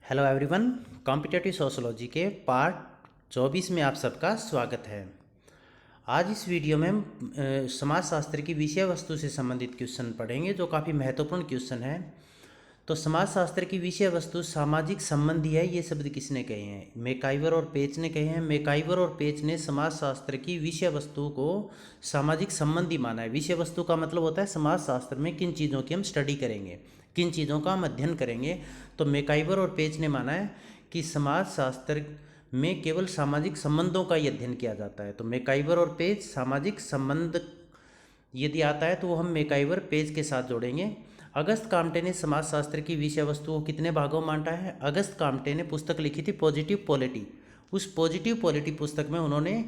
Hello everyone. Competitive sociology के part 24 में आप सबका स्वागत है। आज इस वीडियो में हम समाजशास्त्र की विषय वस्तु से संबंधित क्वेश्चन पढ़ेंगे जो काफ़ी महत्वपूर्ण क्वेश्चन है। तो समाजशास्त्र की विषय वस्तु सामाजिक संबंधी है, ये शब्द किसने कहे हैं? मैकाइवर और पेच ने कहे हैं। मैकाइवर और पेच ने समाजशास्त्र की विषय वस्तु को सामाजिक संबंधी माना है। विषय वस्तु का मतलब होता है समाजशास्त्र में किन चीज़ों की हम स्टडी करेंगे, किन चीज़ों का हम अध्ययन करेंगे। तो मैकाइवर और पेच ने माना है कि समाजशास्त्र में केवल सामाजिक संबंधों का ही अध्ययन किया जाता है। तो मैकाइवर और पेच सामाजिक संबंध यदि आता है तो वो हम मैकाइवर पेज के साथ जोड़ेंगे। अगस्त काम्टे ने समाजशास्त्र की विषय वस्तु को कितने भागों में बांटा है? अगस्त काम्टे ने पुस्तक लिखी थी पॉजिटिव पॉलिटी। उस पॉजिटिव पॉलिटी पुस्तक में उन्होंने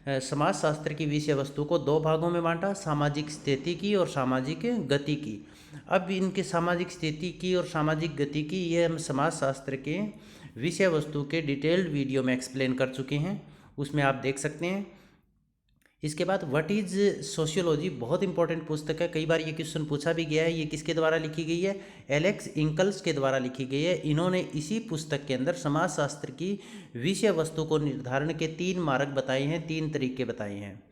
समाजशास्त्र की विषय वस्तु को दो भागों में बांटा, सामाजिक स्थिति की और सामाजिक गति की। अब इनके सामाजिक स्थिति की और सामाजिक गति की ये हम समाजशास्त्र के विषय वस्तु के डिटेल्ड वीडियो में एक्सप्लेन कर चुके हैं, उसमें आप देख सकते हैं। इसके बाद व्हाट इज सोशियोलॉजी बहुत इंपॉर्टेंट पुस्तक है, कई बार ये क्वेश्चन पूछा भी गया है। ये किसके द्वारा लिखी गई है? एलेक्स इंकल्स के द्वारा लिखी गई है। इन्होंने इसी पुस्तक के अंदर समाजशास्त्र की विषय वस्तु को निर्धारण के 3 मार्ग बताए हैं, 3 तरीके बताए हैं।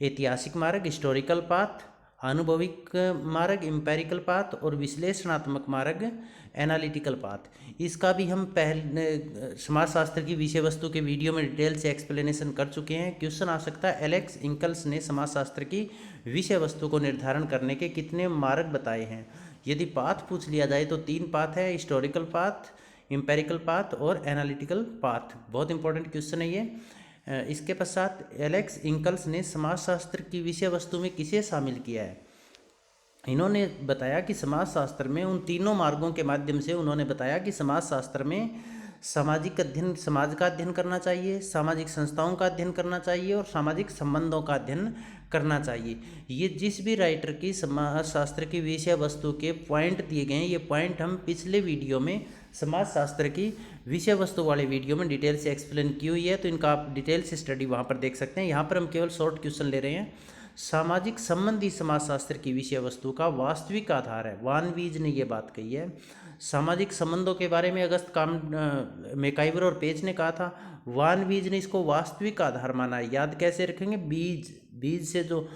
ऐतिहासिक मार्ग, हिस्टोरिकल पाथ, अनुभविक मार्ग, एम्पेरिकल पाथ, और विश्लेषणात्मक मार्ग, एनालिटिकल पाथ। इसका भी हम पहले समाजशास्त्र की विषय वस्तु के वीडियो में डिटेल से एक्सप्लेनेशन कर चुके हैं। क्वेश्चन आ सकता है एलेक्स इंकल्स ने समाजशास्त्र की विषय वस्तु को निर्धारण करने के कितने मार्ग बताए हैं? यदि पाथ पूछ लिया जाए तो 3 पाथ है, हिस्टोरिकल पाथ, एम्पेरिकल पाथ और एनालिटिकल पाथ। बहुत इंपॉर्टेंट क्वेश्चन है ये। इसके पश्चात एलेक्स इंकल्स ने समाजशास्त्र की विषय वस्तु में किसे शामिल किया है? इन्होंने बताया कि समाजशास्त्र में उन तीनों मार्गों के माध्यम से उन्होंने बताया कि समाजशास्त्र में सामाजिक अध्ययन, समाज का अध्ययन करना चाहिए, सामाजिक संस्थाओं का अध्ययन करना चाहिए और सामाजिक संबंधों का अध्ययन करना चाहिए। ये जिस भी राइटर की समाजशास्त्र की विषय वस्तु के पॉइंट दिए गए हैं, ये पॉइंट हम पिछले वीडियो में समाजशास्त्र की विषय वस्तु वाले वीडियो में डिटेल से एक्सप्लेन की हुई है, तो इनका आप डिटेल से स्टडी वहाँ पर देख सकते हैं। यहाँ पर हम केवल शॉर्ट क्वेश्चन ले रहे हैं। सामाजिक संबंधी समाजशास्त्र की विषय वस्तु का वास्तविक आधार है, वान वीज ने ये बात कही है। सामाजिक संबंधों के बारे में अगस्त मैकाइवर और पेज ने कहा था, वान वीज ने इसको वास्तविक आधार माना है। याद कैसे रखेंगे? बीज से जो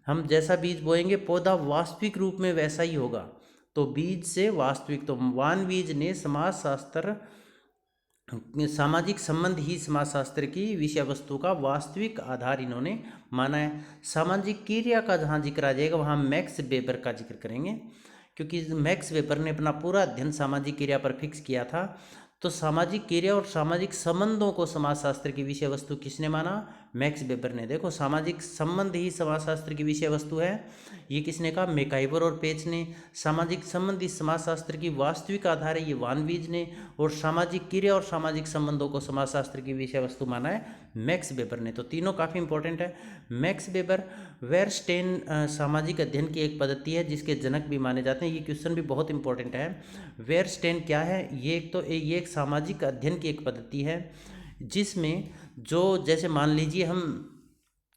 हम जैसा बीज बोएंगे पौधा वास्तविक रूप में वैसा ही होगा, तो बीज से वास्तविक। तो वान वीज ने सामाजिक संबंध ही समाजशास्त्र की विषय वस्तु का वास्तविक आधार इन्होंने माना है। सामाजिक क्रिया का जहाँ जिक्र आ जाएगा वहाँ मैक्स वेबर का जिक्र करेंगे, क्योंकि मैक्स वेबर ने अपना पूरा अध्ययन सामाजिक क्रिया पर फिक्स किया था। तो सामाजिक क्रिया और सामाजिक संबंधों को समाजशास्त्र की विषय वस्तु किसने माना? मैक्स वेबर ने। देखो, सामाजिक संबंध ही समाजशास्त्र की विषय वस्तु है, ये किसने कहा? मैकाइवर और पेच ने। सामाजिक संबंध इस समाजशास्त्र की वास्तविक आधार है, ये वान वीज ने। और सामाजिक क्रिया और सामाजिक संबंधों को समाजशास्त्र की विषय वस्तु माना है मैक्स वेबर ने। तो तीनों काफ़ी इंपॉर्टेंट है। मैक्स वेबर वेरस्टेन सामाजिक अध्ययन की एक पद्धति है जिसके जनक भी माने जाते हैं। ये क्वेश्चन भी बहुत इंपॉर्टेंट है। वेरस्टेन क्या है? ये एक सामाजिक अध्ययन की एक पद्धति है जिसमें जो, जैसे मान लीजिए हम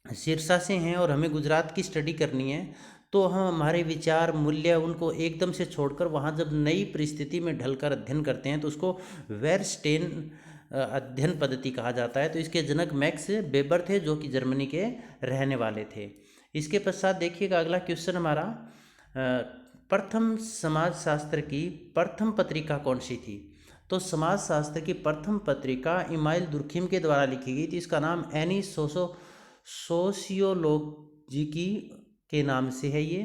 सिरसा से हैं और हमें गुजरात की स्टडी करनी है, तो हम हमारे विचार, मूल्य उनको एकदम से छोड़कर वहाँ जब नई परिस्थिति में ढलकर अध्ययन करते हैं तो उसको वेरस्टेन अध्ययन पद्धति कहा जाता है। तो इसके जनक मैक्स वेबर थे जो कि जर्मनी के रहने वाले थे। इसके पश्चात देखिएगा अगला क्वेश्चन हमारा, प्रथम समाजशास्त्र की प्रथम पत्रिका कौन सी थी? तो समाजशास्त्र की प्रथम पत्रिका इमाइल दुर्खिम के द्वारा लिखी गई थी। इसका नाम एनी सोशियोलॉजी के नाम से है ये,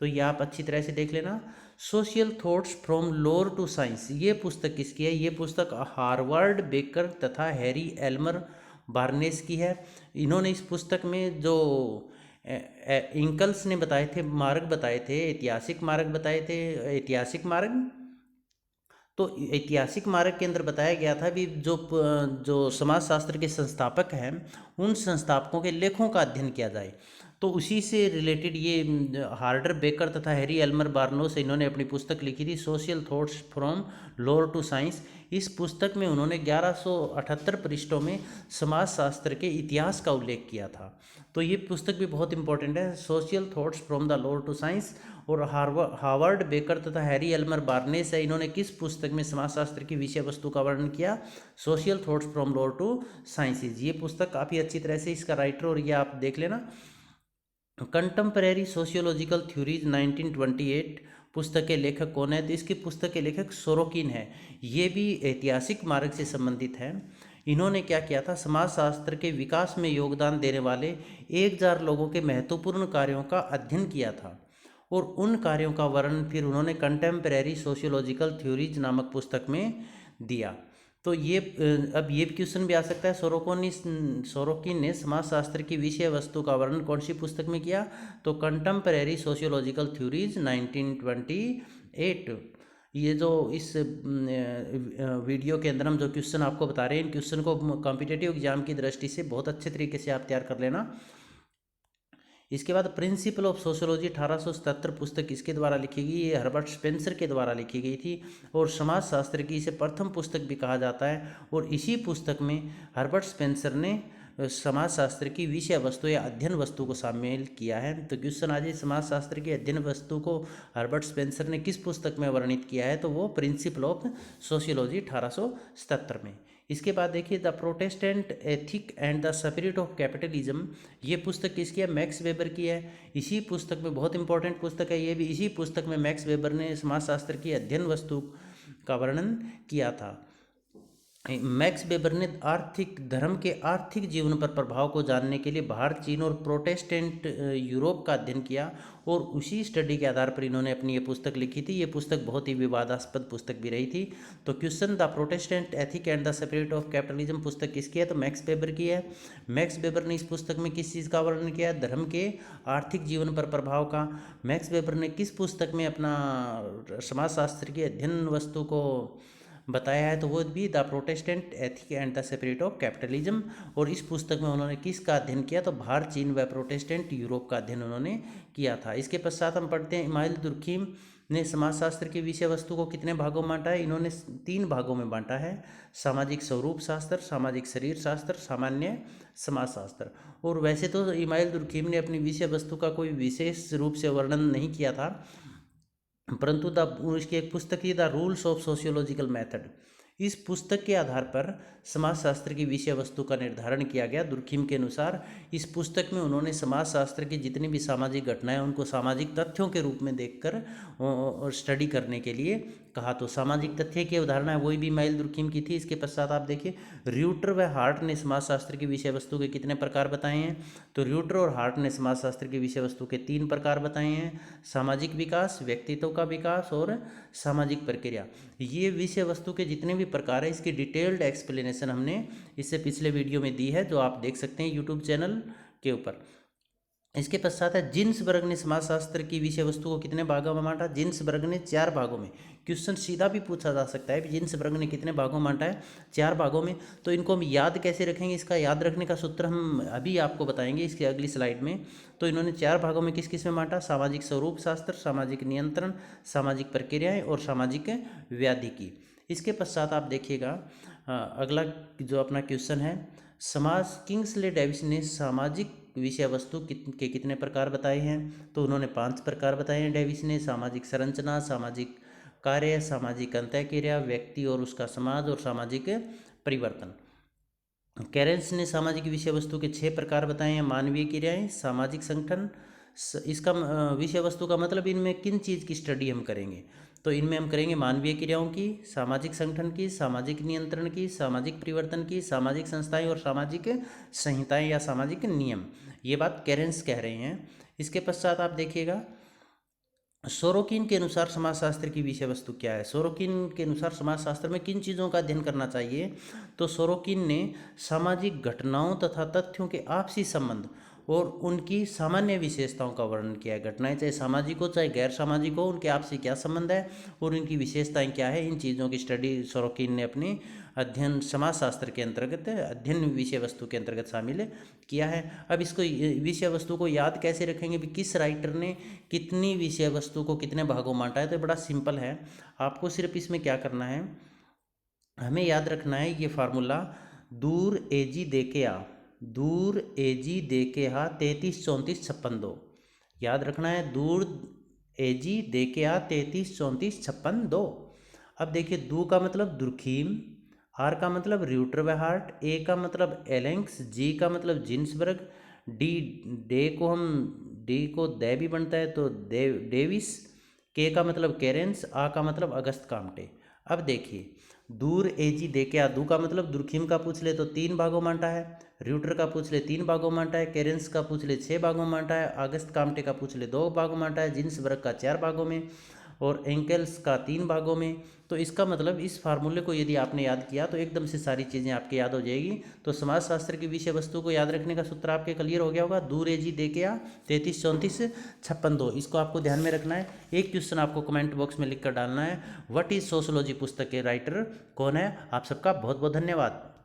तो ये आप अच्छी तरह से देख लेना। Social thoughts from lore to science, ये पुस्तक किसकी है? ये पुस्तक हार्वर्ड बेकर तथा हैरी एल्मर बार्नेस की है। इन्होंने इस पुस्तक में जो इंकल्स ने बताए थे, मार्ग बताए थे, ऐतिहासिक मार्ग बताए थे, ऐतिहासिक मार्ग, तो ऐतिहासिक मार्ग के अंदर बताया गया था भी जो समाजशास्त्र के संस्थापक हैं उन संस्थापकों के लेखों का अध्ययन किया जाए। तो उसी से रिलेटेड ये हार्डर बेकर तथा हैरी एल्मर बार्नोस इन्होंने अपनी पुस्तक लिखी थी social thoughts from lower to science. इस पुस्तक में उन्होंने 1178 पृष्ठों में समाजशास्त्र के इतिहास का उल्लेख किया था। तो ये पुस्तक भी बहुत इंपॉर्टेंट है, social thoughts from the lower to science. और हार्वर्ड बेकर तथा हैरी एल्मर बार्नेस है, इन्होंने किस पुस्तक में समाजशास्त्र की विषय वस्तु का वर्णन किया? Social thoughts from lower to sciences. ये पुस्तक काफ़ी अच्छी तरह से इसका राइटर और ये आप देख लेना। कंटेम्परेरी सोशियोलॉजिकल थ्योरीज 1928 पुस्तक के लेखक कौन है? तो इसकी पुस्तक के लेखक सोरोकिन है। ये भी ऐतिहासिक मार्ग से संबंधित है। इन्होंने क्या किया था? समाजशास्त्र के विकास में योगदान देने वाले 1000 लोगों के महत्वपूर्ण कार्यों का अध्ययन किया था और उन कार्यों का वर्णन फिर उन्होंने कंटेम्परेरी सोशियोलॉजिकल थ्योरीज नामक पुस्तक में दिया। तो ये अब ये क्वेश्चन भी आ सकता है, सोरोकिन ने समाजशास्त्र की विषय वस्तु का वर्णन कौन सी पुस्तक में किया? तो कंटेम्परेरी सोशियोलॉजिकल थ्योरीज 1928। ये जो इस वीडियो के अंदर हम जो क्वेश्चन आपको बता रहे हैं, इन क्वेश्चन को कॉम्पिटिटिव एग्जाम की दृष्टि से बहुत अच्छे तरीके से आप तैयार कर लेना। इसके बाद प्रिंसिपल ऑफ सोशियोलॉजी 1877 पुस्तक किसके द्वारा लिखी गई? ये हर्बर्ट स्पेंसर के द्वारा लिखी गई थी और समाजशास्त्र की इसे प्रथम पुस्तक भी कहा जाता है। और इसी पुस्तक में हर्बर्ट स्पेंसर ने समाजशास्त्र की विषय वस्तु या अध्ययन वस्तु को शामिल किया है। तो क्वेश्चन आज समाजशास्त्र की अध्ययन वस्तु को हर्बर्ट स्पेंसर ने किस पुस्तक में वर्णित किया है? तो वो प्रिंसिपल ऑफ सोशियोलॉजी 1877 में। इसके बाद देखिए the Protestant ethic and the spirit of capitalism, ये पुस्तक किसकी है? मैक्स वेबर की है। इसी पुस्तक में बहुत इंपॉर्टेंट पुस्तक है ये भी, इसी पुस्तक में मैक्स वेबर ने समाजशास्त्र की अध्ययन वस्तु का वर्णन किया था। मैक्स वेबर ने आर्थिक धर्म के आर्थिक जीवन पर प्रभाव को जानने के लिए भारत, चीन और प्रोटेस्टेंट यूरोप का अध्ययन किया और उसी स्टडी के आधार पर इन्होंने अपनी ये पुस्तक लिखी थी। ये पुस्तक बहुत ही विवादास्पद पुस्तक भी रही थी। तो question the Protestant ethic and the spirit of capitalism पुस्तक किसकी है? तो मैक्स वेबर की है। मैक्स वेबर ने इस पुस्तक में किस चीज़ का वर्णन किया? धर्म के आर्थिक जीवन पर प्रभाव का। मैक्स वेबर ने किस पुस्तक में अपना समाजशास्त्र की अध्ययन वस्तु को बताया है? तो वो भी the Protestant ethic and the spirit of capitalism. और इस पुस्तक में उन्होंने किसका अध्ययन किया? तो भारत, चीन व प्रोटेस्टेंट यूरोप का अध्ययन उन्होंने किया था। इसके पश्चात हम पढ़ते हैं इमाइल दुर्खीम ने समाजशास्त्र की विषय वस्तु को कितने भागों में बांटा है? इन्होंने 3 भागों में बांटा है, सामाजिक स्वरूप शास्त्र, सामाजिक शरीर शास्त्र, सामान्य समाजशास्त्र। और वैसे तो इमाइल दुर्खीम ने अपनी विषय वस्तु का कोई विशेष रूप से वर्णन नहीं किया था, परंतु इसकी एक पुस्तक थी the rules of sociological method. इस पुस्तक के आधार पर समाजशास्त्र की विषय वस्तु का निर्धारण किया गया। दुर्खीम के अनुसार इस पुस्तक में उन्होंने समाजशास्त्र की जितनी भी सामाजिक घटनाएं उनको सामाजिक तथ्यों के रूप में देखकर स्टडी करने के लिए कहा। तो सामाजिक तथ्य की अवधारणा वही भी इमाइल दुर्खीम की थी। इसके पश्चात आप देखिए र्यूटर व हार्ट ने समाजशास्त्र की विषय वस्तु के कितने प्रकार बताए हैं? तो र्यूटर और हार्ट ने समाजशास्त्र की विषय वस्तु के 3 प्रकार बताए हैं, सामाजिक विकास, व्यक्तित्व का विकास और सामाजिक प्रक्रिया। ये विषय वस्तु के जितने भी प्रकार है इसकी डिटेल्ड एक्सप्लेनेशन हमने इससे पिछले वीडियो में दी है, जो आप देख सकते हैं यूट्यूब चैनल के ऊपर। इसके पश्चात है जिन्सबर्ग ने समाजशास्त्र की विषय वस्तु को कितने भागों में बांटा? जिन्सबर्ग ने 4 भागों में। क्वेश्चन सीधा भी पूछा जा सकता है जिन्सबर्ग ने कितने भागों में बांटा है? 4 भागों में। तो इनको हम याद कैसे रखेंगे? इसका याद रखने का सूत्र हम अभी आपको बताएंगे इसकी अगली स्लाइड में। तो इन्होंने 4 भागों में किस किस में बांटा? सामाजिक स्वरूप शास्त्र, सामाजिक नियंत्रण, सामाजिक प्रक्रियाएँ और सामाजिक व्याधि की। इसके पश्चात आप देखिएगा अगला जो अपना क्वेश्चन है, किंग्सले डेविस ने सामाजिक विषय वस्तु के कितने प्रकार बताए हैं? तो उन्होंने 5 प्रकार बताए हैं डेविस ने, सामाजिक संरचना, सामाजिक कार्य, सामाजिक अंतःक्रिया, व्यक्ति और उसका समाज और सामाजिक परिवर्तन। कैरेंस ने सामाजिक विषय वस्तु के 6 प्रकार बताए हैं, मानवीय क्रियाएं, सामाजिक संगठन। इसका विषय वस्तु का मतलब इनमें किन चीज़ की स्टडी हम करेंगे? तो इनमें हम करेंगे मानवीय क्रियाओं की, सामाजिक संगठन की, सामाजिक नियंत्रण की, सामाजिक परिवर्तन की, सामाजिक संस्थाएं और सामाजिक संहिताएं या सामाजिक नियम। ये बात कैरेंस कह रहे हैं। इसके पश्चात आप देखिएगा सोरोकिन के अनुसार समाजशास्त्र की विषय वस्तु क्या है? सोरोकिन के अनुसार समाजशास्त्र में किन चीज़ों का अध्ययन करना चाहिए? तो सोरोकिन ने सामाजिक घटनाओं तथा तथ्यों के आपसी संबंध और उनकी सामान्य विशेषताओं का वर्णन किया है। घटनाएं चाहे सामाजिक हो चाहे गैर सामाजिक हो, उनके आपसी क्या संबंध है और उनकी विशेषताएं क्या है, इन चीज़ों की स्टडी सोरोकिन ने अपनी अध्ययन समाजशास्त्र के अंतर्गत अध्ययन विषय वस्तु के अंतर्गत शामिल किया है। अब इसको विषय वस्तु को याद कैसे रखेंगे भी, किस राइटर ने कितनी विषय वस्तु को कितने भागों में बांटा है, तो बड़ा सिंपल है। आपको सिर्फ इसमें क्या करना है, हमें याद रखना है ये फार्मूला, दूर एजी दे के आ, दूर एजी दे के आ 33 34 56 2, याद रखना है, दूर एजी दे के आ 33 34 56 2। अब देखिए, दू का मतलब दुर्खीम, आर का मतलब र्यूटरवेहार्ट, ए का मतलब एलेंक्स, जी का मतलब जिन्सबर्ग, डी डे को हम डी को दे भी बनता है तो डेविस, के का मतलब केरेंस, आ का मतलब अगस्त काम्टे। अब देखिए, दूर एजी दे के आ, दू का मतलब दुर्खिम का पूछ ले तो 3 भागों में बांटा है, र्यूटर का पूछ ले 3 भागों में बांटा है, केरेंस का पूछ ले 6 भागों में बांटा है, अगस्त काम्टे का पूछ ले 2 भागों में बांटा है, जिन्सबर्ग का 4 भागों में और एंकेल्स का 3 भागों में। तो इसका मतलब इस फार्मूले को यदि आपने याद किया तो एकदम से सारी चीज़ें आपके याद हो जाएगी। तो समाजशास्त्र की विषय वस्तु को याद रखने का सूत्र आपके क्लियर हो गया होगा, दूर एजी दे के आ 33 34 56 2। इसको आपको ध्यान में रखना है। एक क्वेश्चन आपको कमेंट बॉक्स में लिख कर डालना है, व्हाट इज सोशोलॉजी पुस्तक के राइटर कौन है। आप सबका बहुत बहुत धन्यवाद।